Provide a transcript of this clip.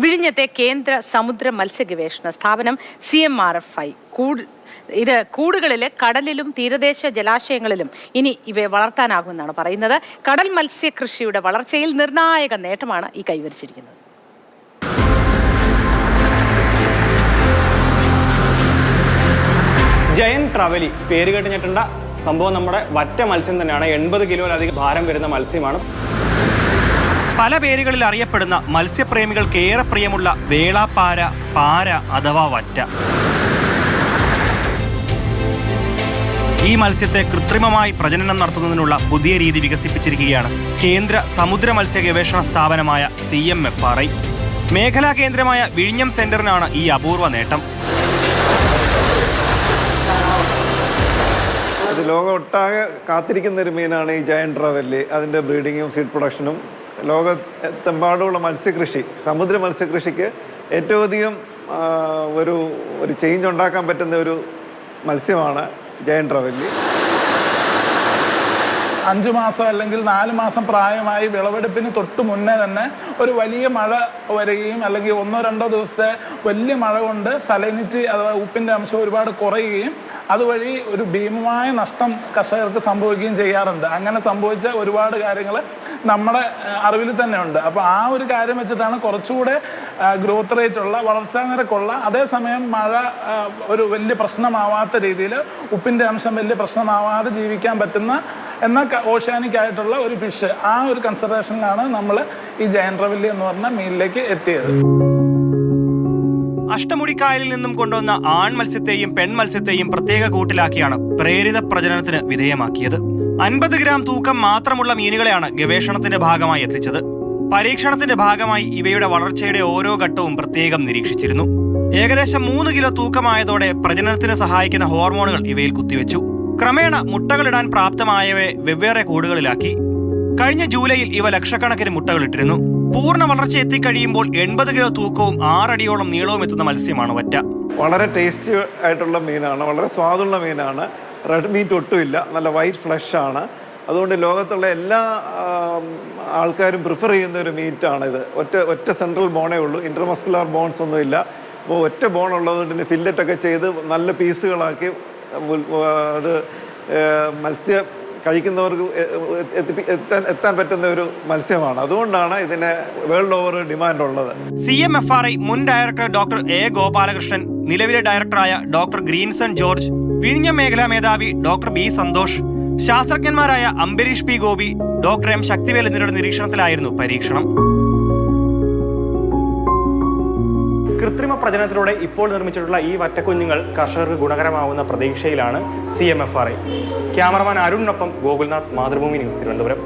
വിഴിഞ്ഞത്തെ കേന്ദ്ര സമുദ്ര മത്സ്യഗവേഷണ സ്ഥാപനം CMRFI കൂടുകളിലെ കടലിലും തീരദേശ ജലാശയങ്ങളിലും ഇനി ഇവയെ വളർത്താനാകുമെന്നാണ് പറയുന്നത്. കടൽ മത്സ്യകൃഷിയുടെ വളർച്ചയിൽ നിർണായക നേട്ടമാണ് ഈ കൈവരിച്ചിരിക്കുന്നത്. ജയൻ ട്രവലി പേര് കേട്ടിട്ടുണ്ട സംഭവം നമ്മുടെ വറ്റ മത്സ്യം തന്നെയാണ്. 80 കിലോയിലധികം ഭാരം വരുന്ന മത്സ്യമാണ്. പല പേരുകളിൽ അറിയപ്പെടുന്ന മത്സ്യപ്രേമികൾക്ക് ഏറെ പ്രിയമുള്ള വേളാപ്പാര, പാര അഥവാ വറ്റ. ഈ മത്സ്യത്തെ കൃത്രിമമായി പ്രജനനം നടത്തുന്നതിനുള്ള പുതിയ രീതി വികസിപ്പിച്ചിരിക്കുകയാണ് കേന്ദ്ര സമുദ്ര മത്സ്യ ഗവേഷണ സ്ഥാപനമായ CMFRI. മേഖലാ കേന്ദ്രമായ വിഴിഞ്ഞം സെന്ററിനാണ് ഈ അപൂർവ നേട്ടം. ലോകമൊട്ടാകെ കാത്തിരിക്കുന്ന ഒരു മീനാണ് ഈ ജയൻ ട്രവലി. അതിൻ്റെ ബ്രീഡിങ്ങും സീഡ് പ്രൊഡക്ഷനും ലോകത്തെമ്പാടുമുള്ള മത്സ്യകൃഷി, സമുദ്ര മത്സ്യകൃഷിക്ക് ഏറ്റവും അധികം ഒരു ചേഞ്ച് ഉണ്ടാക്കാൻ പറ്റുന്ന ഒരു മത്സ്യമാണ് ജയൻ ട്രവലി. 5 മാസം അല്ലെങ്കിൽ 4 മാസം പ്രായമായി വിളവെടുപ്പിന് തൊട്ട് മുന്നേ തന്നെ ഒരു വലിയ മഴ വരികയും അല്ലെങ്കിൽ 1-2 ദിവസത്തെ വലിയ മഴ കൊണ്ട് സലൈനിറ്റി അഥവാ ഉപ്പിൻ്റെ അംശം ഒരുപാട് കുറയുകയും അതുവഴി ഒരു ഭീമമായ നഷ്ടം കർഷകർക്ക് സംഭവിക്കുകയും ചെയ്യാറുണ്ട്. അങ്ങനെ സംഭവിച്ച ഒരുപാട് കാര്യങ്ങൾ നമ്മുടെ അറിവിൽ തന്നെ ഉണ്ട്. അപ്പോൾ ആ ഒരു കാര്യം വെച്ചിട്ടാണ് കുറച്ചുകൂടെ ഗ്രോത്ത് റേറ്റ് ഉള്ള, വളർച്ചാ നിരക്കുള്ള, അതേസമയം മഴ ഒരു വലിയ പ്രശ്നമാവാത്ത രീതിയിൽ ഉപ്പിൻ്റെ അംശം വലിയ പ്രശ്നമാവാതെ ജീവിക്കാൻ പറ്റുന്ന എന്നാൽ ഓഷ്യാനിക് ആയിട്ടുള്ള ഒരു ഫിഷ്, ആ ഒരു കൺസിഡറേഷനിലാണ് നമ്മൾ ഈ ജയൻ ട്രവലി എന്ന് പറഞ്ഞ മീനിലേക്ക് എത്തിയത്. അഷ്ടമുടിക്കായലിൽ നിന്നും കൊണ്ടുവന്ന ആൺ മത്സ്യത്തെയും പെൺ മത്സ്യത്തെയും പ്രത്യേക കൂട്ടിലാക്കിയാണ് പ്രേരിത പ്രജനനത്തിന് വിധേയമാക്കിയത്. 50 ഗ്രാം തൂക്കം മാത്രമുള്ള മീനുകളെയാണ് ഗവേഷണത്തിന്റെ ഭാഗമായി എത്തിച്ചത്. പരീക്ഷണത്തിന്റെ ഭാഗമായി ഇവയുടെ വളർച്ചയുടെ ഓരോ ഘട്ടവും പ്രത്യേകം നിരീക്ഷിച്ചിരുന്നു. ഏകദേശം 3 കിലോ തൂക്കമായതോടെ പ്രജനനത്തിന് സഹായിക്കുന്ന ഹോർമോണുകൾ ഇവയിൽ കുത്തിവെച്ചു. ക്രമേണ മുട്ടകളിടാൻ പ്രാപ്തമായവയെ വെവ്വേറെ കൂടുകളിലാക്കി. കഴിഞ്ഞ ജൂലൈയിൽ ഇവ ലക്ഷക്കണക്കിന് മുട്ടകളിട്ടിരുന്നു. പൂർണ്ണ വളർച്ച എത്തിക്കഴിയുമ്പോൾ 80 കിലോ തൂക്കവും 6 അടിയോളം നീളവും എത്തുന്ന മത്സ്യമാണ് വറ്റ. വളരെ ടേസ്റ്റി ആയിട്ടുള്ള മീനാണ്, വളരെ സ്വാദുള്ള മീനാണ്. റെഡ് മീറ്റ് ഒട്ടുമില്ല, നല്ല വൈറ്റ് ഫ്ലഷ് ആണ്. അതുകൊണ്ട് ലോകത്തുള്ള എല്ലാ ആൾക്കാരും പ്രിഫർ ചെയ്യുന്ന ഒരു മീറ്റാണിത്. ഒറ്റ സെൻട്രൽ ബോണേ ഉള്ളൂ, ഇന്റർമസ്കുലാർ ബോൺസ് ഒന്നുമില്ല. അപ്പോൾ ഒറ്റ ബോൺ ഉള്ളതുകൊണ്ട് തന്നെ ഫില്ലറ്റൊക്കെ ചെയ്ത് നല്ല പീസുകളാക്കി അത് മത്സ്യം കഴിക്കുന്നവർക്ക് എത്താൻ പറ്റുന്ന ഒരു മത്സ്യമാണ്. അതുകൊണ്ടാണ് ഇതിന് വേൾഡ് ഓവർ ഡിമാൻഡ് ഉള്ളത്. CMFRI മുൻ ഡയറക്ടർ ഡോക്ടർ A. ഗോപാലകൃഷ്ണൻ, നിലവിലെ ഡയറക്ടറായ ഡോക്ടർ ഗ്രീൻസൺ ജോർജ്, വിഴിഞ്ഞം മേഖലാ മേധാവി ഡോക്ടർ B. സന്തോഷ്, ശാസ്ത്രജ്ഞന്മാരായ Ambareesh P. Gopi, doctor M. Sakthivel എന്നിവരുടെ നിരീക്ഷണത്തിലായിരുന്നു പരീക്ഷണം. കൃത്രിമ പ്രജനനത്തിലൂടെ ഇപ്പോൾ നിർമ്മിച്ചിട്ടുള്ള ഈ വറ്റക്കുഞ്ഞുങ്ങൾ കർഷകർക്ക് ഗുണകരമാവുന്ന പ്രതീക്ഷയിലാണ് CMFRI. ക്യാമറമാൻ അരുണിനൊപ്പം ഗോകുൽനാഥ്, മാതൃഭൂമി ന്യൂസ്, തിരുവനന്തപുരം.